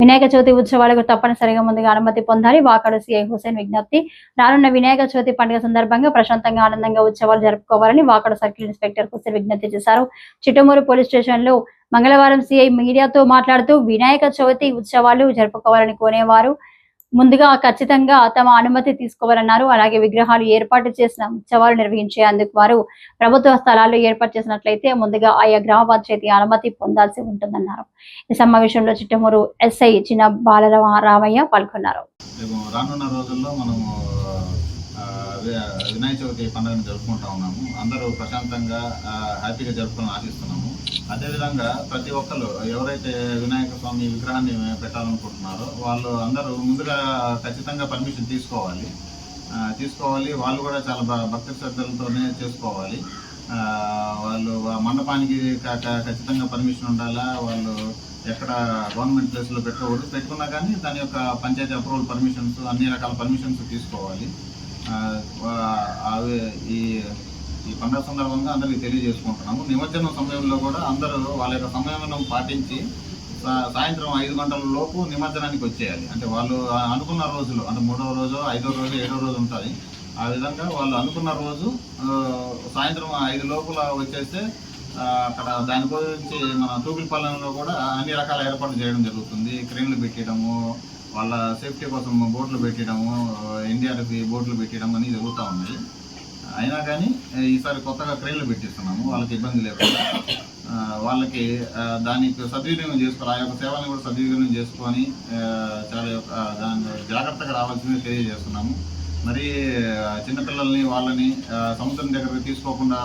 వినాయక చవితి ఉత్సవాలకు తప్పనిసరిగా ముందుగా అనుమతి పొందాలి. వాకాడు సీఐ హుసేన్ విజ్ఞప్తి. రానున్న వినాయక చవితి పండుగ సందర్భంగా ప్రశాంతంగా ఆనందంగా ఉత్సవాలు జరుపుకోవాలని వాకాడు సర్కిల్ ఇన్స్పెక్టర్ హుసేన్ విజ్ఞప్తి చేశారు. చిట్టమూరు పోలీస్ స్టేషన్లో మంగళవారం సీఐ మీడియాతో మాట్లాడుతూ వినాయక చవితి ఉత్సవాలు జరుపుకోవాలని కోనేవారు ముందుగా ఖచ్చితంగా తమ అనుమతి తీసుకోవాలన్నారు. అలాగే విగ్రహాలు ఏర్పాటు చేసిన ఉత్సవాలు నిర్వహించేందుకు వారు ప్రభుత్వ స్థలాల్లో ఏర్పాటు చేసినట్లయితే ముందుగా ఆయా గ్రామ పంచాయతీ అనుమతి పొందాల్సి ఉంటుందన్నారు. ఈ సమావేశంలో చిట్టమూరు ఎస్ఐ చిన్న బాలరామయ్య పాల్గొన్నారు. రానున్న రోజుల్లో మనము వినాయక చవితి పండుగను జరుపుకుంటా ఉన్నాము. అందరూ ప్రశాంతంగా హ్యాపీగా జరుపుకోవాలని ఆశిస్తున్నాము. అదేవిధంగా ప్రతి ఒక్కరు ఎవరైతే వినాయక స్వామి విగ్రహాన్ని పెట్టాలనుకుంటున్నారో వాళ్ళు అందరూ ముందుగా ఖచ్చితంగా పర్మిషన్ తీసుకోవాలి. వాళ్ళు కూడా చాలా భక్తి శ్రద్ధలతోనే చేసుకోవాలి. వాళ్ళు మండపానికి ఖచ్చితంగా పర్మిషన్ ఉండాలా. వాళ్ళు ఎక్కడ గవర్నమెంట్ ప్లేస్లో పెట్టుకోకూడదు. పెట్టుకున్నా కానీ దాని యొక్క పంచాయతీ అప్రూవల్ పర్మిషన్స్ అన్ని రకాల పర్మిషన్స్ తీసుకోవాలి. అవి ఈ పండుగ సందర్భంగా అందరికీ తెలియజేసుకుంటున్నాము. నిమజ్జనం సమయంలో కూడా అందరూ వాళ్ళ యొక్క సమయం పాటించి సాయంత్రం 5 గంటల లోపు నిమజ్జనానికి వచ్చేయాలి. అంటే వాళ్ళు అనుకున్న రోజులు అంటే 3వ రోజు 5వ రోజు 7వ రోజు ఉంటుంది. ఆ విధంగా వాళ్ళు అనుకున్న రోజు సాయంత్రం 5 లోపల వచ్చేస్తే అక్కడ దాని గురించి మన తూపిలపాలెంలో కూడా అన్ని రకాల ఏర్పాట్లు చేయడం జరుగుతుంది. క్రేన్లు పెట్టడము, వాళ్ళ సేఫ్టీ కోసం బోట్లు పెట్టడము, ఎన్డీఆర్ఎఫ్ బోట్లు పెట్టడం అని జరుగుతూ ఉన్నాయి. అయినా కానీ ఈసారి కొత్తగా క్రేన్లు పెట్టిస్తున్నాము. వాళ్ళకి ఇబ్బంది లేకుండా వాళ్ళకి దానికి సద్వినియోగం చేసుకోవాలి. ఆ యొక్క సేవలను కూడా సద్వినియోగం చేసుకొని చాలా దాన్ని జాగ్రత్తగా రావాల్సింది తెలియజేస్తున్నాము. మరి చిన్నపిల్లల్ని వాళ్ళని సముద్రం దగ్గరకు తీసుకోకుండా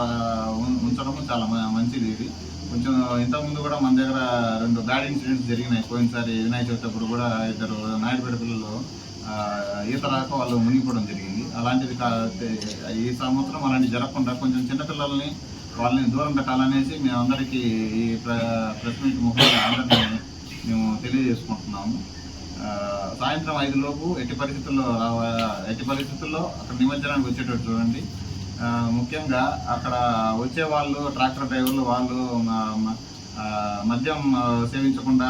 ఉంచడం చాలా మంచిది. ఇది కొంచెం ఇంతకుముందు కూడా మన దగ్గర 2 బ్యాడ్ ఇన్సిడెంట్స్ జరిగినాయి. పోయినసారి వినాయక చవితి అప్పుడు కూడా 2 నాయుడుపేట పిల్లలు ఈత రాక వాళ్ళు మునిగిపోవడం జరిగింది. అలాంటిది ఈ సంవత్సరం అలాంటివి జరగకుండా కొంచెం చిన్నపిల్లల్ని వాళ్ళని దూరం పెట్టాలనేసి మేమందరికీ ఈ ప్రెస్ మీట్ ముఖ్యంగా అందరినీ మేము తెలియజేసుకుంటున్నాము. సాయంత్రం 5 లోపు ఎట్టి పరిస్థితుల్లో అక్కడ నిమజ్జనానికి వచ్చేటట్టు చూడండి. ముఖ్యంగా అక్కడ వచ్చే వాళ్ళు ట్రాక్టర్ డ్రైవర్లు వాళ్ళు మద్యం సేవించకుండా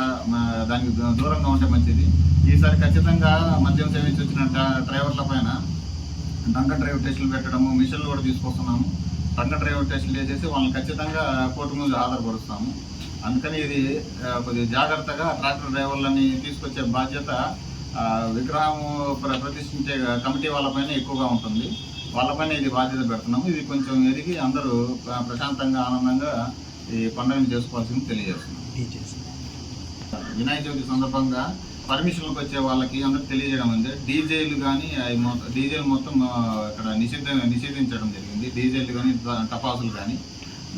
దానికి దూరంగా ఉంటే మంచిది. ఈసారి ఖచ్చితంగా మద్యం సేవించి వచ్చిన డ్రైవర్ల పైన డ్రంకన్ డ్రైవర్ టెస్టులు పెట్టడము, మిషన్లు కూడా తీసుకొస్తున్నాము. డ్రంకన్ డ్రైవర్ టెస్టులు చేసేసి వాళ్ళని ఖచ్చితంగా కోర్టు ముందు హాజరుపరుస్తాము. అందుకని ఇది కొద్దిగా జాగ్రత్తగా ట్రాక్టర్ డ్రైవర్లని తీసుకొచ్చే బాధ్యత విగ్రహం ప్రతిష్ఠించే కమిటీ వాళ్ళపైన ఎక్కువగా ఉంటుంది. వాళ్ళపైన ఇది బాధ్యత పెడుతున్నాము. ఇది కొంచెం ఎదిగి అందరూ ప్రశాంతంగా ఆనందంగా ఈ పండుగను చేసుకోవాల్సింది తెలియజేస్తున్నాం. వినాయక చవితి సందర్భంగా పర్మిషన్లకు వచ్చే వాళ్ళకి అందరికి తెలియజేయడం ఉంది. డీజేలు కానీ డీజేలు మొత్తం ఇక్కడ నిషేధించడం జరిగింది. డీజేలు కానీ టపాసులు కానీ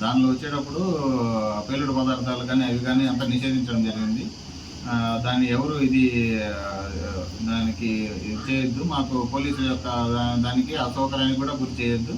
దానిలో వచ్చేటప్పుడు పేలుడు పదార్థాలు కానీ అవి కానీ అంతా నిషేధించడం జరిగింది. దాన్ని ఎవరు దానికి చేయొద్దు. మాకు పోలీసుల యొక్క దానికి అసౌకర్యానికి కూడా గురి చేయొద్దు.